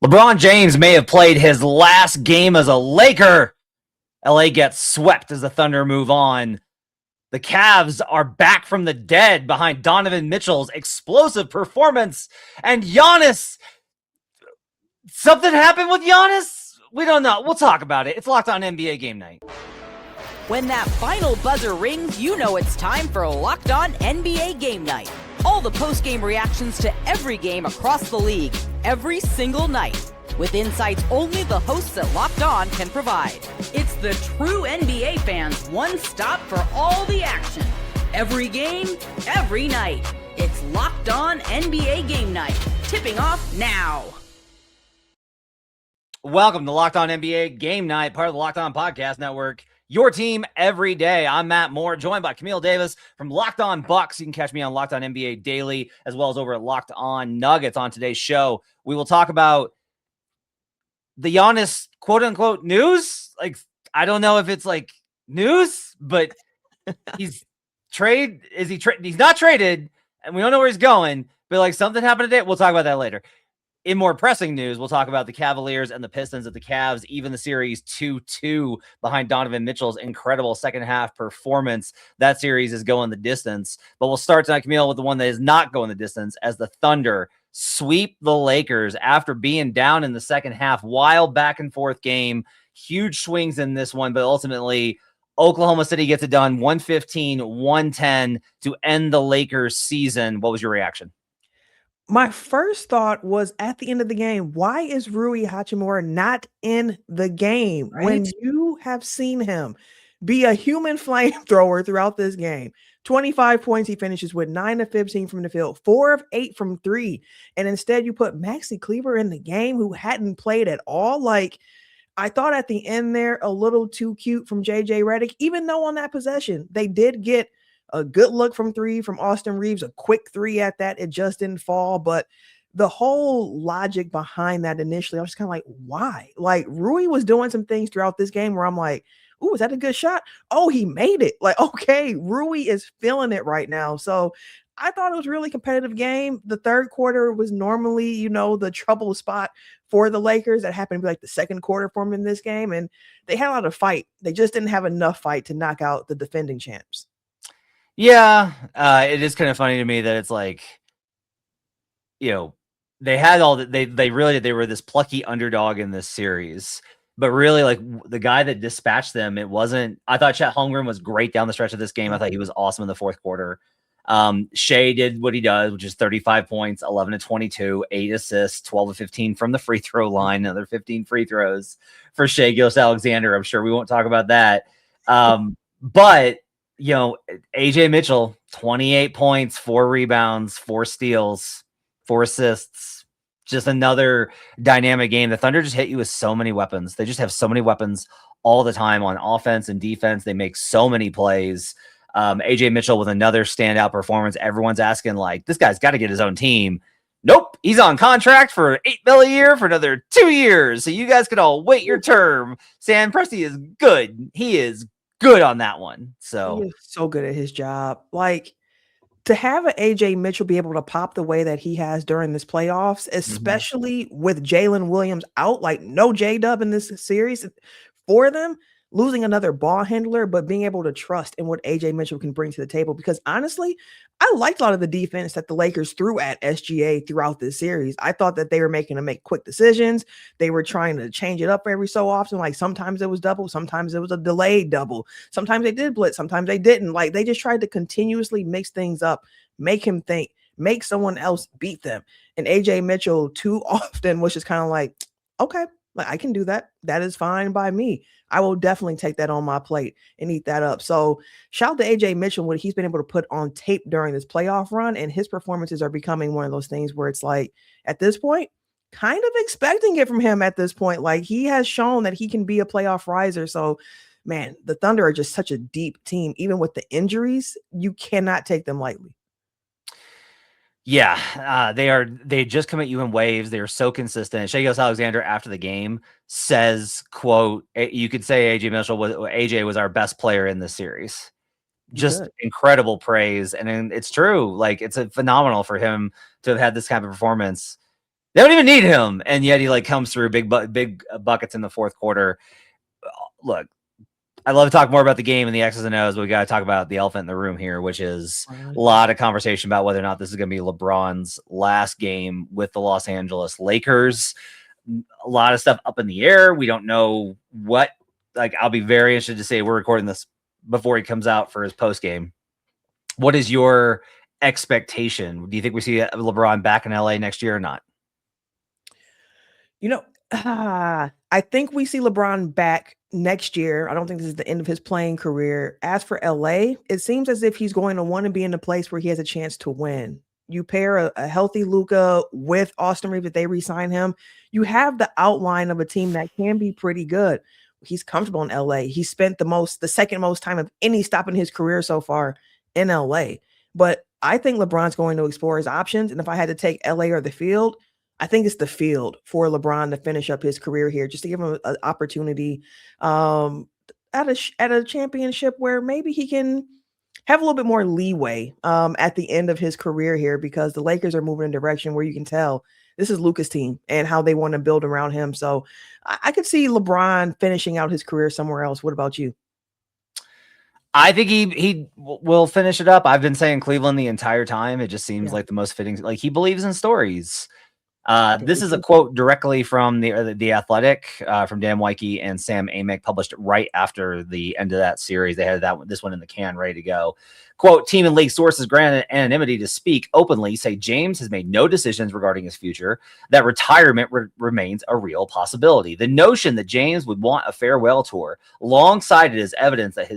LeBron James may have played his last game as a Laker. LA gets swept as the Thunder move on. The Cavs are back from the dead behind Donovan Mitchell's explosive performance. And Giannis, something happened with Giannis? We don't know. We'll talk about it. It's Locked On NBA Game Night. When that final buzzer rings, you know it's time for Locked On NBA Game Night. All the post-game reactions to every game across the league, every single night, with insights only the hosts at Locked On can provide. It's the true NBA fans' one stop for all the action. Every game, every night. It's Locked On NBA Game Night. Tipping off now. Welcome to Locked On NBA Game Night, part of the Locked On Podcast Network. Your team every day. I'm Matt Moore, joined by Camille Davis from Locked On Bucks. You can catch me on Locked On NBA Daily, as well as over at Locked On Nuggets. On today's show, we will talk about the Giannis quote-unquote news. Like, I don't know if it's like news, but he's he's not traded, and we don't know where he's going, but like something happened today. We'll talk about that later. In more pressing news, we'll talk about the Cavaliers and the Pistons at the Cavs, even the series 2-2 behind Donovan Mitchell's incredible second half performance. That series is going the distance. But we'll start tonight, Camille, with the one that is not going the distance as the Thunder sweep the Lakers after being down in the second half. Wild back and forth game. Huge swings in this one, but ultimately Oklahoma City gets it done 115-110 to end the Lakers season. What was your reaction? My first thought was at the end of the game, why is Rui Hachimura not in the game? Right? When you have seen him be a human flamethrower throughout this game? 25 points he finishes with, 9 of 15 from the field, 4 of 8 from 3. And instead you put Maxi Kleber in the game who hadn't played at all. Like, I thought at the end there, a little too cute from JJ Redick, even though on that possession, they did get a good look from 3 from Austin Reeves, a quick 3 at that. It just didn't fall. But the whole logic behind that initially, I was kind of like, why? Like, Rui was doing some things throughout this game where I'm like, ooh, is that a good shot? Oh, he made it. Like, okay, Rui is feeling it right now. So I thought it was a really competitive game. The third quarter was normally, you know, the trouble spot for the Lakers. That happened to be like the second quarter for them in this game. And they had a lot of fight. They just didn't have enough fight to knock out the defending champs. Yeah, it is kind of funny to me that it's like, you know, they had all that they were this plucky underdog in this series, but really like the guy that dispatched them, it wasn't. I thought Chet Holmgren was great down the stretch of this game. I thought he was awesome in the fourth quarter. Shai did what he does, which is 35 points, 11 of 22, 8 assists, 12 of 15 from the free throw line, another 15 free throws for Shai Gilgeous-Alexander. I'm sure we won't talk about that, but. You know, AJ Mitchell, 28 points, 4 rebounds, 4 steals, 4 assists. Just another dynamic game. The Thunder just hit you with so many weapons. They just have so many weapons all the time on offense and defense. They make so many plays. AJ Mitchell with another standout performance. Everyone's asking, like, this guy's got to get his own team. Nope. He's on contract for $8 million a year for another 2 years. So you guys can all wait your term. Sam Presti is good. He is good on that one. So he is so good at his job. Like, to have an AJ Mitchell be able to pop the way that he has during this playoffs, especially with Jalen Williams out, like no J-Dub in this series for them, losing another ball handler, but being able to trust in what AJ Mitchell can bring to the table. Because honestly, I liked a lot of the defense that the Lakers threw at SGA throughout this series. I thought that they were making to make quick decisions. They were trying to change it up every so often. Like sometimes it was double, sometimes it was a delayed double. Sometimes they did blitz, sometimes they didn't. Like they just tried to continuously mix things up, make him think, make someone else beat them. And AJ Mitchell too often was just kind of like, okay, like I can do that. That is fine by me. I will definitely take that on my plate and eat that up. So shout out to AJ Mitchell, what he's been able to put on tape during this playoff run, and his performances are becoming one of those things where it's like, at this point, kind of expecting it from him at this point. Like he has shown that he can be a playoff riser. So man, the Thunder are just such a deep team. Even with the injuries, you cannot take them lightly. Yeah, they just come at you in waves. They are so consistent. Shai Gilgeous-Alexander after the game says, quote, you could say AJ was our best player in this series. Just incredible praise. And it's true. Like it's phenomenal for him to have had this kind of performance. They don't even need him, and yet he like comes through big buckets in the fourth quarter. Look, I love to talk more about the game and the X's and O's, but we got to talk about the elephant in the room here, which is a lot of conversation about whether or not this is going to be LeBron's last game with the Los Angeles Lakers. A lot of stuff up in the air. We don't know what. Like, I'll be very interested to say we're recording this before he comes out for his post game. What is your expectation? Do you think we see LeBron back in LA next year or not? You know, I think we see LeBron back next year. I don't think this is the end of his playing career. As for LA, it seems as if he's going to want to be in a place where he has a chance to win. You pair a healthy Luka with Austin Reeves, if they re-sign him, you have the outline of a team that can be pretty good. He's comfortable in LA. He spent the second most time of any stop in his career so far in LA. But I think LeBron's going to explore his options. And if I had to take LA or the field, I think it's the field for LeBron to finish up his career here, just to give him an opportunity at a championship where maybe he can have a little bit more leeway at the end of his career here, because the Lakers are moving in a direction where you can tell this is Luka's team and how they want to build around him. So I could see LeBron finishing out his career somewhere else. What about you? I think he will finish it up. I've been saying Cleveland the entire time. It just seems like the most fitting. Like, he believes in stories. This is a quote directly from the Athletic, from Dan Weinke and Sam Amick, published right after the end of that series. They had this one in the can ready to go. Quote, team and league sources granted anonymity to speak openly say James has made no decisions regarding his future, that retirement remains a real possibility. The notion that James would want a farewell tour, long-cited as evidence that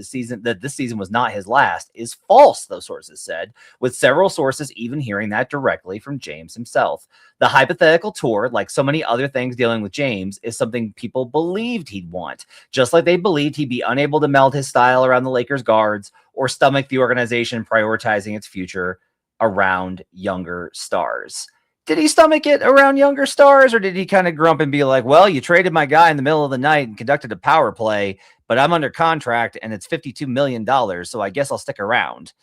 this season was not his last, is false, those sources said, with several sources even hearing that directly from James himself. The hypothetical tour, like so many other things dealing with James, is something people believed he'd want, just like they believed he'd be unable to meld his style around the Lakers guards or stomach the organization prioritizing its future around younger stars. Did he stomach it around younger stars, or did he kind of grump and be like, well, you traded my guy in the middle of the night and conducted a power play, but I'm under contract and it's $52 million, so I guess I'll stick around.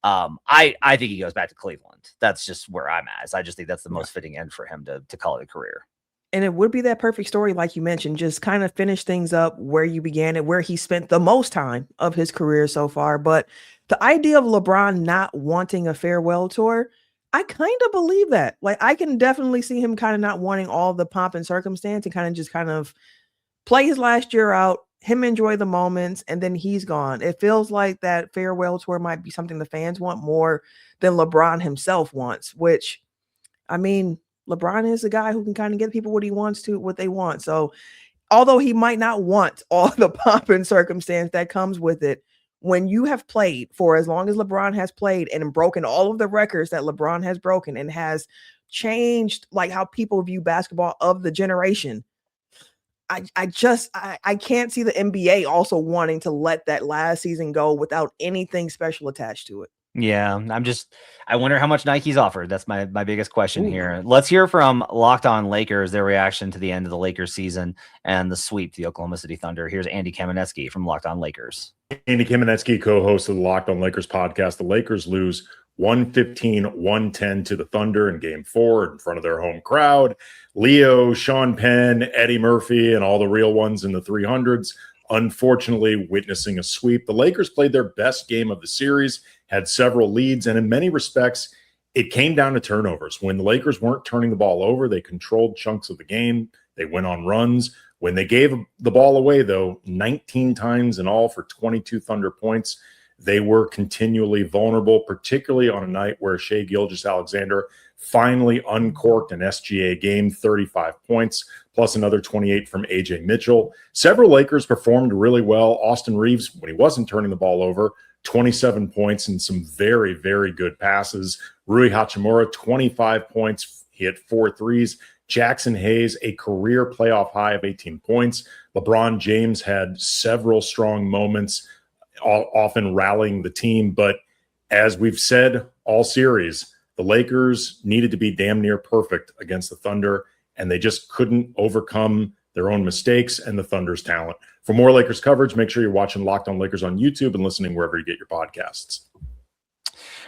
I think he goes back to Cleveland. That's just where I'm at. I just think that's the most fitting end for him to call it a career. And it would be that perfect story, like you mentioned, just kind of finish things up where you began it, where he spent the most time of his career so far. But the idea of LeBron not wanting a farewell tour, I kind of believe that. Like, I can definitely see him kind of not wanting all the pomp and circumstance and kind of play his last year out, him enjoy the moments, and then he's gone. It feels like that farewell tour might be something the fans want more than LeBron himself wants, which, I mean, LeBron is a guy who can kind of get people what they want. So although he might not want all the pomp and circumstance that comes with it, when you have played for as long as LeBron has played and broken all of the records that LeBron has broken and has changed like how people view basketball of the generation, I can't see the NBA also wanting to let that last season go without anything special attached to it. Yeah, I wonder how much Nike's offered. That's my biggest question here. Let's hear from Locked On Lakers, their reaction to the end of the Lakers season and the sweep, the Oklahoma City Thunder. Here's Andy Kametsky from Locked On Lakers. Andy Kametsky, co-host of the Locked On Lakers podcast. The Lakers lose 115-110 to the Thunder in Game 4 in front of their home crowd. Leo, Sean Penn, Eddie Murphy, and all the real ones in the 300s, unfortunately witnessing a sweep. The Lakers played their best game of the series, had several leads, and in many respects, it came down to turnovers. When the Lakers weren't turning the ball over, they controlled chunks of the game. They went on runs. When they gave the ball away, though, 19 times in all for 22 Thunder points, they were continually vulnerable, particularly on a night where Shai Gilgeous-Alexander finally uncorked an SGA game, 35 points, plus another 28 from AJ Mitchell. Several Lakers performed really well. Austin Reeves, when he wasn't turning the ball over, 27 points and some very, very good passes. Rui Hachimura, 25 points. He hit 4 threes. Jackson Hayes, a career playoff high of 18 points. LeBron James had several strong moments, often rallying the team. But as we've said all series, the Lakers needed to be damn near perfect against the Thunder, and they just couldn't overcome their own mistakes and the Thunder's talent. For more Lakers coverage, make sure you're watching Locked On Lakers on YouTube and listening wherever you get your podcasts.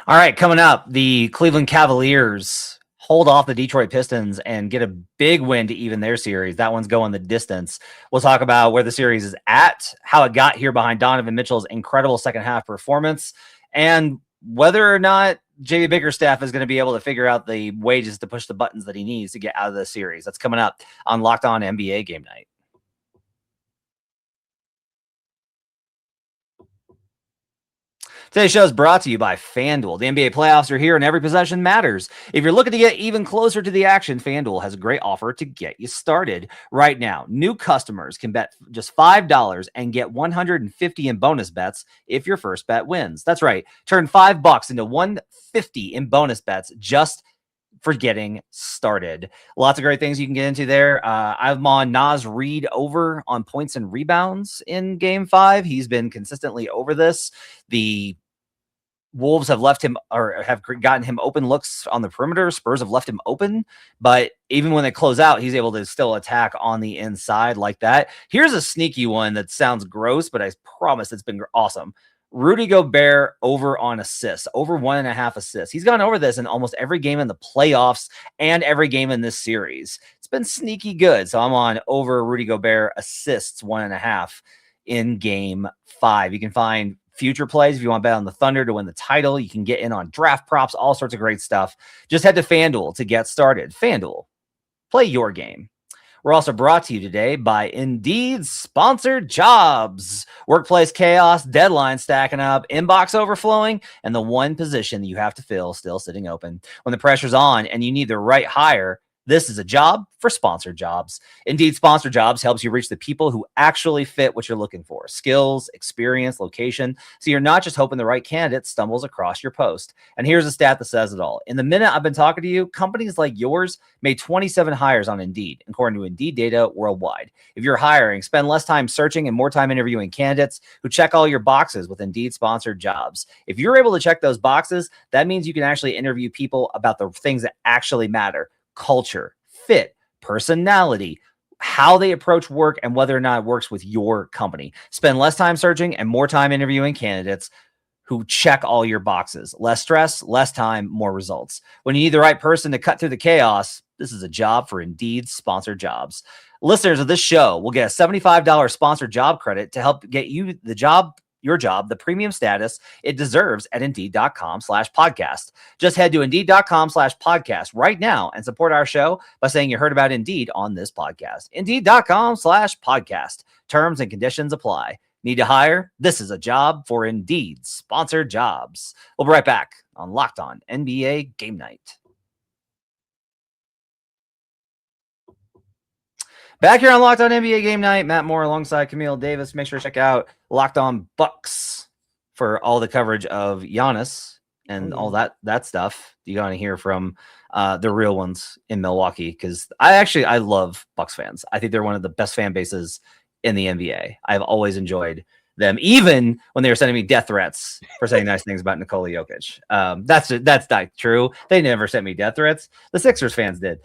All right, coming up, the Cleveland Cavaliers hold off the Detroit Pistons and get a big win to even their series. That one's going the distance. We'll talk about where the series is at, how it got here behind Donovan Mitchell's incredible second half performance, and whether or not JB Bickerstaff is going to be able to figure out the ways to push the buttons that he needs to get out of the series. That's coming up on Locked On NBA Game Night. Today's show is brought to you by FanDuel. The NBA playoffs are here and every possession matters. If you're looking to get even closer to the action, FanDuel has a great offer to get you started. Right now, new customers can bet just $5 and get $150 in bonus bets if your first bet wins. That's right. Turn $5 into $150 in bonus bets just for getting started. Lots of great things you can get into there. I'm on Naz Reid over on points and rebounds in Game 5. He's been consistently over this. The Wolves have left him or have gotten him open looks on the perimeter. Spurs have left him open, but even when they close out, he's able to still attack on the inside like that. Here's a sneaky one that sounds gross, but I promise it's been awesome. Rudy Gobert over on assists, over 1.5 assists. He's gone over this in almost every game in the playoffs and every game in this series. It's been sneaky good. So I'm on over Rudy Gobert assists 1.5 in Game 5. You can find future plays if you want to bet on the Thunder to win the title. You can get in on draft props, all sorts of great stuff. Just head to FanDuel to get started. FanDuel, play your game. We're also brought to you today by Indeed sponsored jobs. Workplace chaos, deadline stacking up, inbox overflowing, and the one position that you have to fill still sitting open. When the pressure's on and you need the right hire, this is a job for sponsored jobs. Indeed sponsored jobs helps you reach the people who actually fit what you're looking for. Skills, experience, location. So you're not just hoping the right candidate stumbles across your post. And here's a stat that says it all. In the minute I've been talking to you, companies like yours made 27 hires on Indeed, according to Indeed data worldwide. If you're hiring, spend less time searching and more time interviewing candidates who check all your boxes with Indeed sponsored jobs. If you're able to check those boxes, that means you can actually interview people about the things that actually matter. Culture, fit, personality, how they approach work, and whether or not it works with your company. Spend less time searching and more time interviewing candidates who check all your boxes. Less stress, less time, more results. When you need the right person to cut through the chaos, this is a job for Indeed sponsored jobs. Listeners of this show will get a $75 sponsored job credit to help get you the job, your job, the premium status it deserves at Indeed.com/podcast. Just head to Indeed.com/podcast right now and support our show by saying you heard about Indeed on this podcast. Indeed.com/podcast. Terms and conditions apply. Need to hire? This is a job for Indeed sponsored jobs. We'll be right back on Locked On NBA Game Night. Back here on Locked On NBA Game Night, Matt Moore alongside Camille Davis. Make sure to check out Locked On Bucks for all the coverage of Giannis and all that stuff. You got to hear from the real ones in Milwaukee, because I love Bucks fans. I think they're one of the best fan bases in the NBA. I've always enjoyed them, even when they were sending me death threats for saying nice things about Nikola Jokic. That's not true. They never sent me death threats. The Sixers fans did.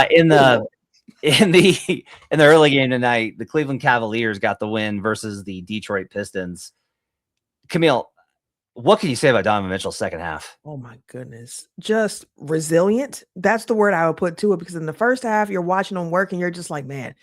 In the early game tonight, the Cleveland Cavaliers got the win versus the Detroit Pistons. Camille, what can you say about Donovan Mitchell's second half? Oh my goodness. Just resilient. That's the word I would put to it, because in the first half, you're watching him work and you're just like, man,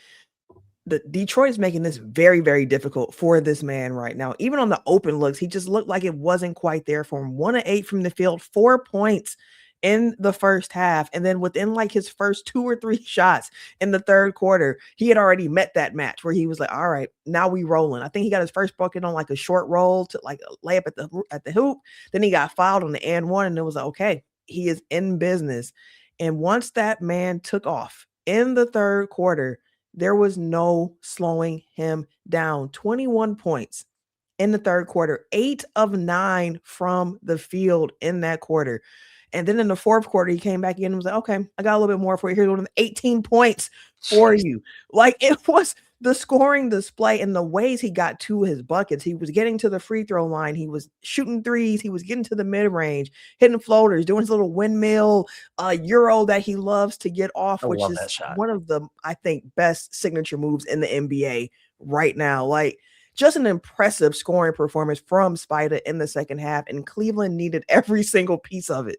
the Detroit is making this very, very difficult for this man right now. Even on the open looks, he just looked like it wasn't quite there for him. 1 of 8 from the field, 4 points in the first half. And then within like his first 2 or 3 shots in the third quarter, he had already met that match where he was like, all right, now we rolling. I think he got his first bucket on like a short roll to like a layup at the hoop. Then he got fouled on the and one, and it was like, okay, he is in business. And once that man took off in the third quarter, there was no slowing him down. 21 points in the third quarter, 8 of 9 from the field in that quarter. And then in the fourth quarter, he came back in and was like, okay, I got a little bit more for you. Here's one of the 18 points for you. Like, it was the scoring display and the ways he got to his buckets. He was getting to the free throw line. He was shooting threes. He was getting to the mid range, hitting floaters, doing his little windmill Euro that he loves to get off, which is one of the, I think, best signature moves in the NBA right now. Like, just an impressive scoring performance from Spider in the second half, and Cleveland needed every single piece of it.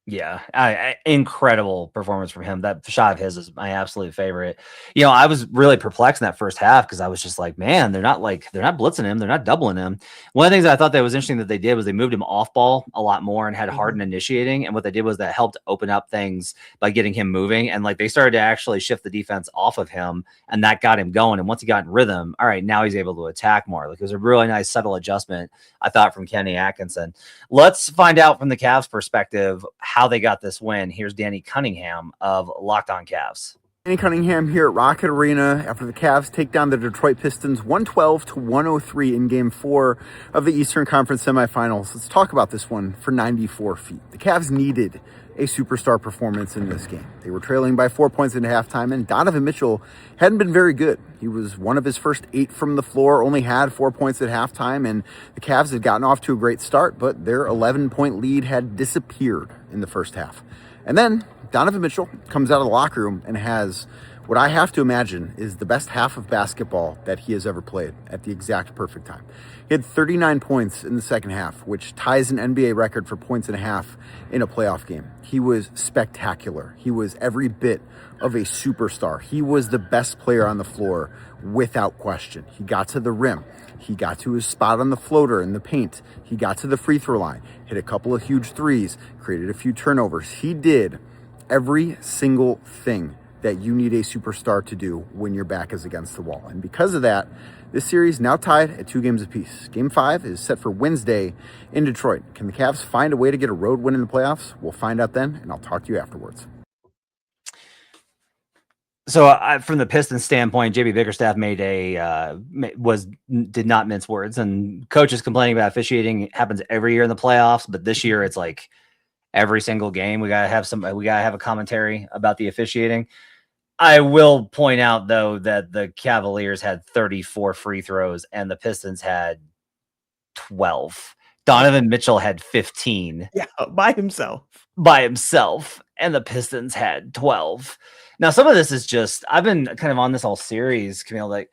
Yeah, incredible performance from him. That shot of his is my absolute favorite. I was really perplexed in that first half because I was just like, man, they're not blitzing him, they're not doubling him. One of the things I thought that was interesting that they did was they moved him off ball a lot more and had Harden initiating. And what they did was that helped open up things by getting him moving. And like they started to actually shift the defense off of him, and that got him going. And once he got in rhythm, all right, now he's able to attack more. Like it was a really nice subtle adjustment, I thought, from Kenny Atkinson. Let's find out from the Cavs perspective how they got this win. Here's Danny Cunningham of Locked On Cavs. Danny Cunningham here at Rocket Arena after the Cavs take down the Detroit Pistons 112-103 in Game 4 of the Eastern Conference semifinals. Let's talk about this one for 94 feet. The Cavs needed a superstar performance in this game. They were trailing by 4 points into halftime, and Donovan Mitchell hadn't been very good. He was one of his first 8 from the floor, only had 4 points at halftime, and the Cavs had gotten off to a great start, but their 11-point lead had disappeared in the first half. And then Donovan Mitchell comes out of the locker room and has what I have to imagine is the best half of basketball that he has ever played at the exact perfect time. He had 39 points in the second half, which ties an NBA record for points and a half in a playoff game. He was spectacular. He was every bit of a superstar. He was the best player on the floor without question. He got to the rim. He got to his spot on the floater in the paint. He got to the free throw line, hit a couple of huge threes, created a few turnovers. He did every single thing that you need a superstar to do when your back is against the wall. And because of that, this series now tied at 2 games apiece. Game 5 is set for Wednesday in Detroit. Can the Cavs find a way to get a road win in the playoffs? We'll find out then, and I'll talk to you afterwards. So from the Pistons standpoint, JB Bickerstaff did not mince words, and coaches complaining about officiating happens every year in the playoffs, but this year it's like every single game we gotta have a commentary about the officiating. I will point out though that the Cavaliers had 34 free throws and the Pistons had 12. Donovan Mitchell had 15. Yeah, by himself, and the Pistons had 12. Now, some of this is just, I've been kind of on this all series, Camille, like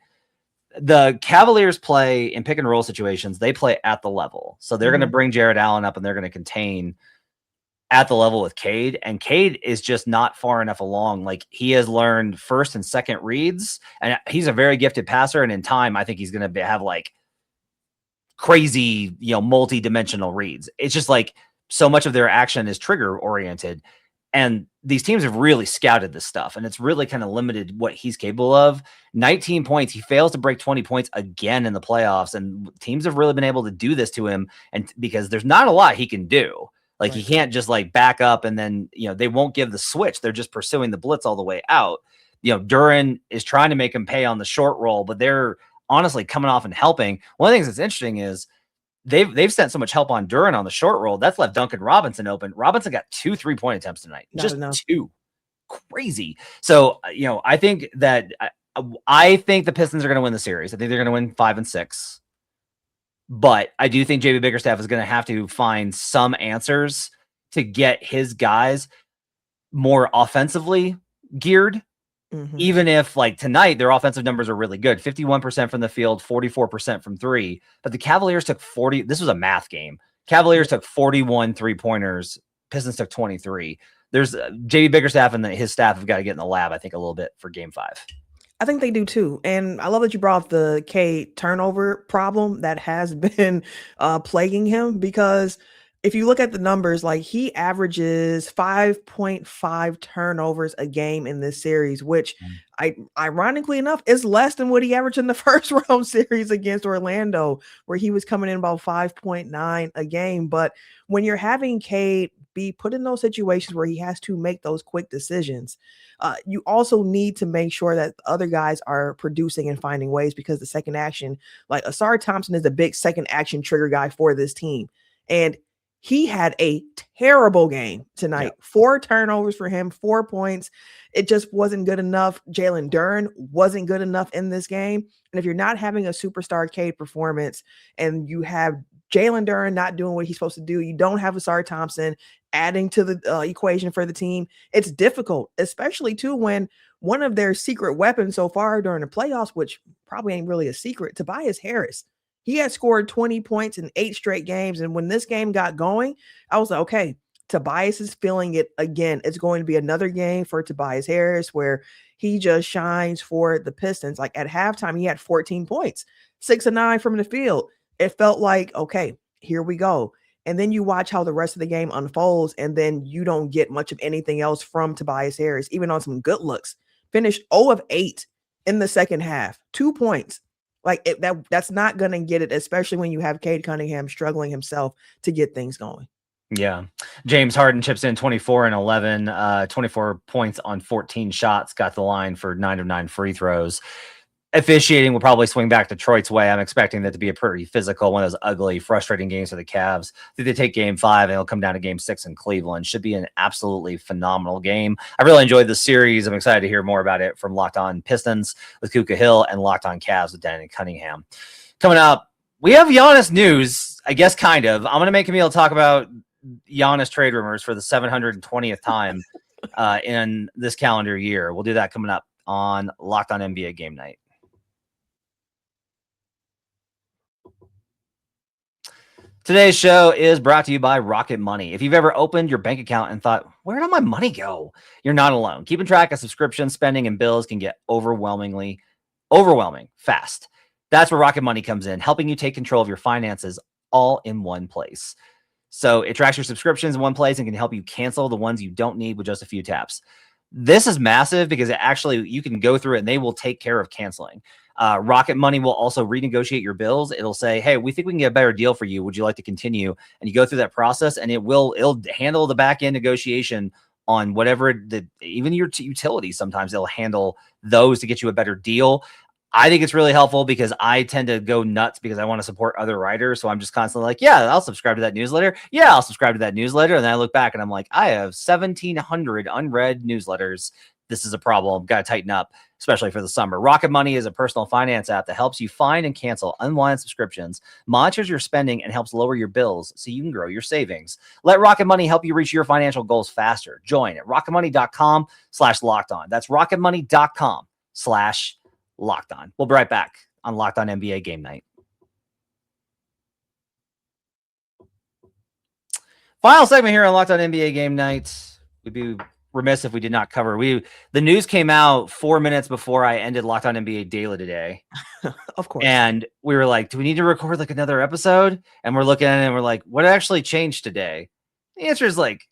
the Cavaliers play in pick and roll situations. They play at the level. So they're going to bring Jared Allen up and they're going to contain at the level with Cade. And Cade is just not far enough along. Like he has learned first and second reads, and he's a very gifted passer. And in time, I think he's going to have like crazy, multi-dimensional reads. It's just like so much of their action is trigger oriented. And these teams have really scouted this stuff, and it's really kind of limited what he's capable of. 19 points. He fails to break 20 points again in the playoffs, and teams have really been able to do this to him. And because there's not a lot he can do. Like right. He can't just like back up and then, they won't give the switch. They're just pursuing the blitz all the way out. Duren is trying to make him pay on the short roll, but they're honestly coming off and helping. One of the things that's interesting is they've sent so much help on Duren on the short roll. That's left Duncan Robinson open. Robinson got 2 3-point attempts tonight. Not just enough. 2. Crazy. So, I think that the Pistons are going to win the series. I think they're going to win 5 and 6. But I do think JB Bickerstaff is going to have to find some answers to get his guys more offensively geared. Mm-hmm. Even if like tonight, their offensive numbers are really good, 51% from the field, 44% from 3, but the Cavaliers took 40. This was a math game. Cavaliers took 41 3-pointers. Pistons took 23. There's JB Bickerstaff and his staff have got to get in the lab, I think, a little bit for Game 5. I think they do too. And I love that you brought up the Cade turnover problem that has been plaguing him, because if you look at the numbers, like he averages 5.5 turnovers a game in this series, which ironically enough is less than what he averaged in the first round series against Orlando, where he was coming in about 5.9 a game. But when you're having Cade be put in those situations where he has to make those quick decisions, you also need to make sure that other guys are producing and finding ways, because the second action, like Asar Thompson is a big second action trigger guy for this team. And he had a terrible game tonight. 4 turnovers for him, 4 points. It just wasn't good enough. Jalen Duren wasn't good enough in this game. And if you're not having a superstar Cade performance and you have Jalen Duren not doing what he's supposed to do, you don't have Asar Thompson adding to the equation for the team, it's difficult, especially too when one of their secret weapons so far during the playoffs, which probably ain't really a secret, Tobias Harris. He had scored 20 points in 8 straight games. And when this game got going, I was like, okay, Tobias is feeling it again. It's going to be another game for Tobias Harris where he just shines for the Pistons. Like at halftime, he had 14 points, 6 of 9 from the field. It felt like, okay, here we go. And then you watch how the rest of the game unfolds, and then you don't get much of anything else from Tobias Harris, even on some good looks. Finished 0 of 8 in the second half, 2 points. Like that's not going to get it, especially when you have Cade Cunningham struggling himself to get things going. Yeah. James Harden chips in 24 and 11, 24 points on 14 shots, got the line for 9 of 9 free throws. Officiating will probably swing back Detroit's way. I'm expecting that to be a pretty physical, one of those ugly, frustrating games for the Cavs. I think they take game 5 and it'll come down to game 6 in Cleveland. Should be an absolutely phenomenal game. I really enjoyed the series. I'm excited to hear more about it from Locked On Pistons with Kuka Hill and Locked On Cavs with Danny Cunningham. Coming up, we have Giannis news, I guess, kind of. I'm going to make Camille talk about Giannis trade rumors for the 720th time in this calendar year. We'll do that coming up on Locked On NBA Game Night. Today's show is brought to you by Rocket Money. If you've ever opened your bank account and thought, where did my money go? You're not alone. Keeping track of subscription spending and bills can get overwhelming fast. That's where Rocket Money comes in, helping you take control of your finances all in one place. So it tracks your subscriptions in one place and can help you cancel the ones you don't need with just a few taps. This is massive because you can go through it and they will take care of canceling. Rocket Money will also renegotiate your bills. It'll say, hey, we think we can get a better deal for you. Would you like to continue? And you go through that process and it'll handle the back end negotiation on whatever even your utilities. Sometimes they'll handle those to get you a better deal. I think it's really helpful because I tend to go nuts because I want to support other writers. So I'm just constantly like, yeah, I'll subscribe to that newsletter. Yeah, I'll subscribe to that newsletter. And then I look back and I'm like, I have 1,700 unread newsletters. This is a problem. Got to tighten up, especially for the summer. Rocket Money is a personal finance app that helps you find and cancel unwanted subscriptions, monitors your spending, and helps lower your bills so you can grow your savings. Let Rocket Money help you reach your financial goals faster. Join at rocketmoney.com/lockedon. That's rocketmoney.com/lockedon. We'll be right back on Locked On NBA Game Night. Final segment here on Locked On NBA Game Night. We'd be remiss if we did not cover. The news came out 4 minutes before I ended Locked On NBA Daily today. Of course. And we were like, do we need to record like another episode? And we're looking at it and we're like, what actually changed today? The answer is like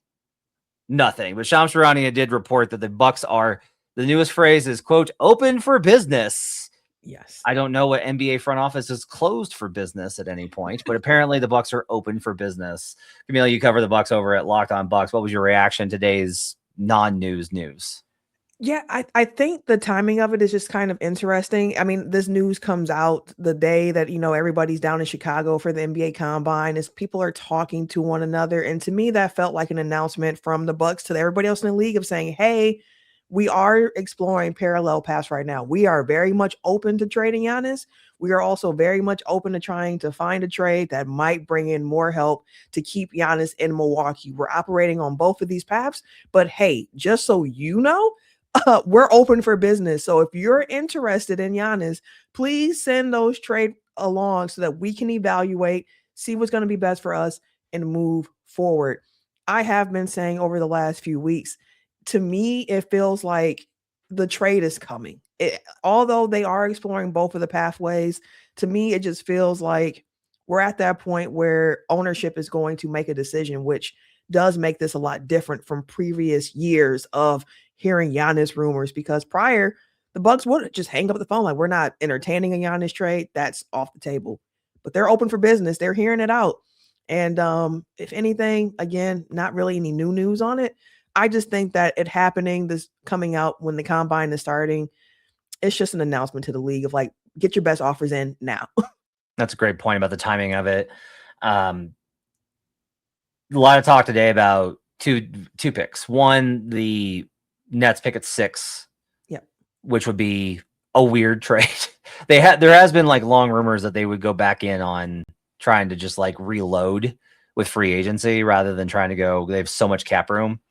nothing. But Shams Charania did report that the Bucks are, the newest phrase is, quote, open for business. Yes. I don't know what NBA front office is closed for business at any point, but apparently the Bucks are open for business. Camille, you cover the Bucks over at Locked On Bucks. What was your reaction to today's non-news news? Yeah, I think the timing of it is just kind of interesting. I mean, this news comes out the day that, everybody's down in Chicago for the NBA Combine as people are talking to one another. And to me, that felt like an announcement from the Bucks to everybody else in the league of saying, hey, we are exploring parallel paths right now. We are very much open to trading Giannis. We are also very much open to trying to find a trade that might bring in more help to keep Giannis in Milwaukee. We're operating on both of these paths, but hey, just so you know, we're open for business. So if you're interested in Giannis, please send those trade along so that we can evaluate, see what's going to be best for us and move forward. I have been saying over the last few weeks, to me, it feels like the trade is coming. Although they are exploring both of the pathways, to me, it just feels like we're at that point where ownership is going to make a decision, which does make this a lot different from previous years of hearing Giannis rumors, because prior, the Bucks would just hang up the phone like, we're not entertaining a Giannis trade. That's off the table. But they're open for business. They're hearing it out. And if anything, again, not really any new news on it. I just think that it happening, this coming out when the combine is starting, it's just an announcement to the league of like, get your best offers in now. That's a great point about the timing of it. A lot of talk today about two picks. One, the Nets pick at 6, which would be a weird trade. There has been like long rumors that they would go back in on trying to just like reload with free agency rather than trying to go. They have so much cap room.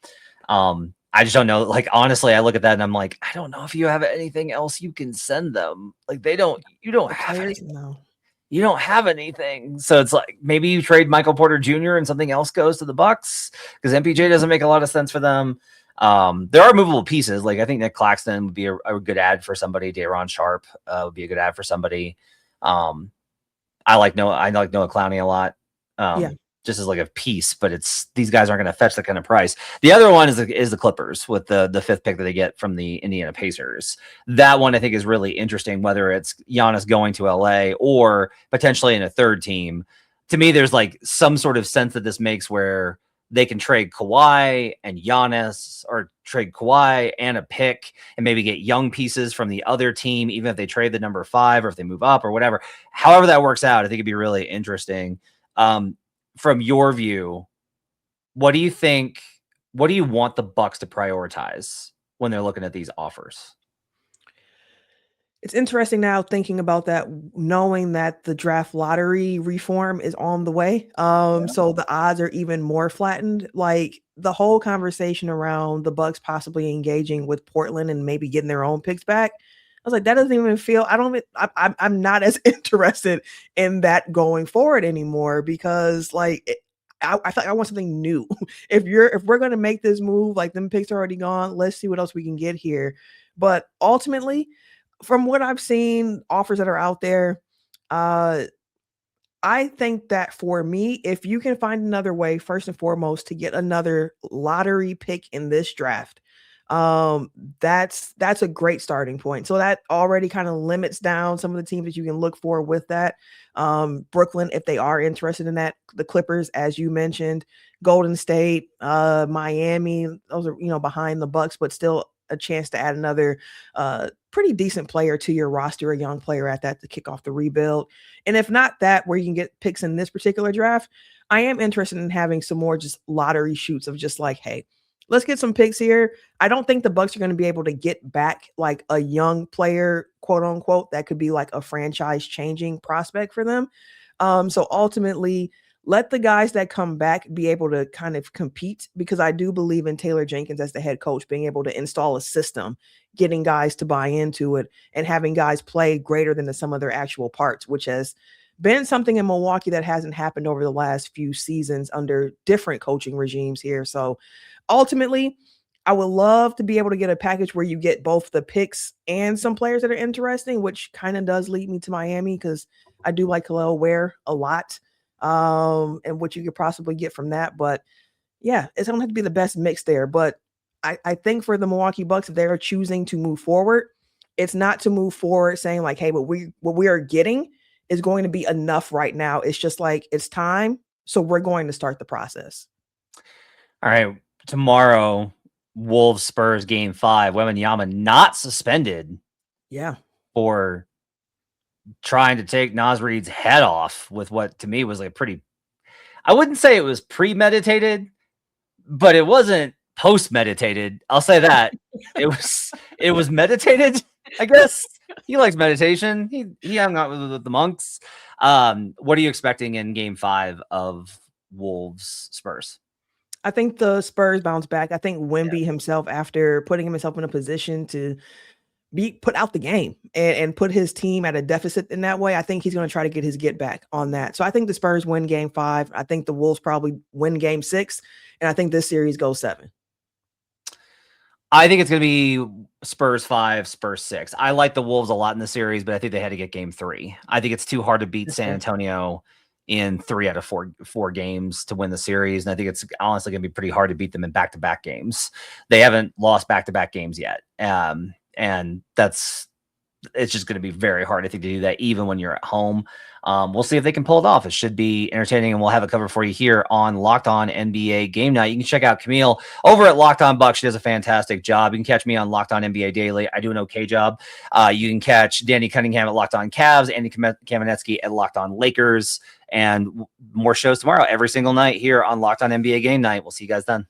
I just don't know. Like, honestly, I look at that and I'm like, I don't know if you have anything else you can send them. Like you don't have anything. No. you don't have anything. So it's like maybe you trade Michael Porter Jr. and something else goes to the Bucks because MPJ doesn't make a lot of sense for them. There are movable pieces. Like I think Nick Claxton would be a good ad for somebody. Day'Ron Sharp would be a good ad for somebody. I like Noah Clowney a lot. Just as like a piece, but these guys aren't going to fetch that kind of price. The other one is the Clippers with the fifth pick that they get from the Indiana Pacers. That one I think is really interesting, whether it's Giannis going to LA or potentially in a third team. To me, there's like some sort of sense that this makes where they can trade Kawhi and Giannis or trade Kawhi and a pick and maybe get young pieces from the other team, even if they trade the number 5 or if they move up or whatever. However that works out, I think it'd be really interesting. From your view, what do you think? What do you want the Bucks to prioritize when they're looking at these offers? It's interesting now thinking about that, knowing that the draft lottery reform is on the way. So the odds are even more flattened. Like the whole conversation around the Bucks possibly engaging with Portland and maybe getting their own picks back. I was like, that doesn't even feel. I'm not as interested in that going forward anymore because I feel like I want something new. If we're gonna make this move, like them picks are already gone, let's see what else we can get here. But ultimately, from what I've seen, offers that are out there, I think that for me, if you can find another way, first and foremost, to get another lottery pick in this draft, that's a great starting point. So that already kind of limits down some of the teams that you can look for with that. Brooklyn, if they are interested in that, the Clippers, as you mentioned, Golden State, Miami, those are, behind the Bucks, but still a chance to add another pretty decent player to your roster, a young player at that to kick off the rebuild. And if not that, where you can get picks in this particular draft, I am interested in having some more just lottery shoots of just like, hey, let's get some picks here. I don't think the Bucks are going to be able to get back like a young player, quote unquote, that could be like a franchise changing prospect for them. So ultimately, let the guys that come back be able to kind of compete, because I do believe in Taylor Jenkins as the head coach being able to install a system, getting guys to buy into it, and having guys play greater than the sum of their actual parts, which has been something in Milwaukee that hasn't happened over the last few seasons under different coaching regimes here. So ultimately, I would love to be able to get a package where you get both the picks and some players that are interesting, which kind of does lead me to Miami because I do like Khalil Ware a lot. And what you could possibly get from that. But yeah, it's going to have to be the best mix there. But I think for the Milwaukee Bucks, if they're choosing to move forward, it's not to move forward saying like, hey, what we are getting is going to be enough right now. It's just like, it's time. So we're going to start the process. All right. Tomorrow, Wolves Spurs game 5. Wembanyama not suspended. Yeah. For trying to take Naz Reid's head off with what to me was like pretty, I wouldn't say it was premeditated, but it wasn't post-meditated. I'll say that. it was meditated, I guess. He likes meditation. He hung out with the monks. What are you expecting in game 5 of Wolves Spurs? I think the Spurs bounce back. I think Wemby himself, after putting himself in a position to be put out the game and put his team at a deficit in that way, I think he's going to try to get his get back on that. So I think the Spurs win game 5. I think the Wolves probably win game 6. And I think this series goes 7. I think it's going to be Spurs 5, Spurs 6. I like the Wolves a lot in the series, but I think they had to get game 3. I think it's too hard to beat San Antonio in 3 out of 4 games to win the series. And I think it's honestly going to be pretty hard to beat them in back-to-back games. They haven't lost back-to-back games yet. And it's just going to be very hard, I think, to do that even when you're at home. We'll see if they can pull it off. It should be entertaining, and we'll have it covered for you here on Locked On NBA Game Night. You can check out Camille over at Locked On Bucks. She does a fantastic job. You can catch me on Locked On NBA Daily. I do an okay job. You can catch Danny Cunningham at Locked On Cavs, Andy Kametsky at Locked On Lakers, and more shows tomorrow every single night here on Locked On NBA Game Night. We'll see you guys then.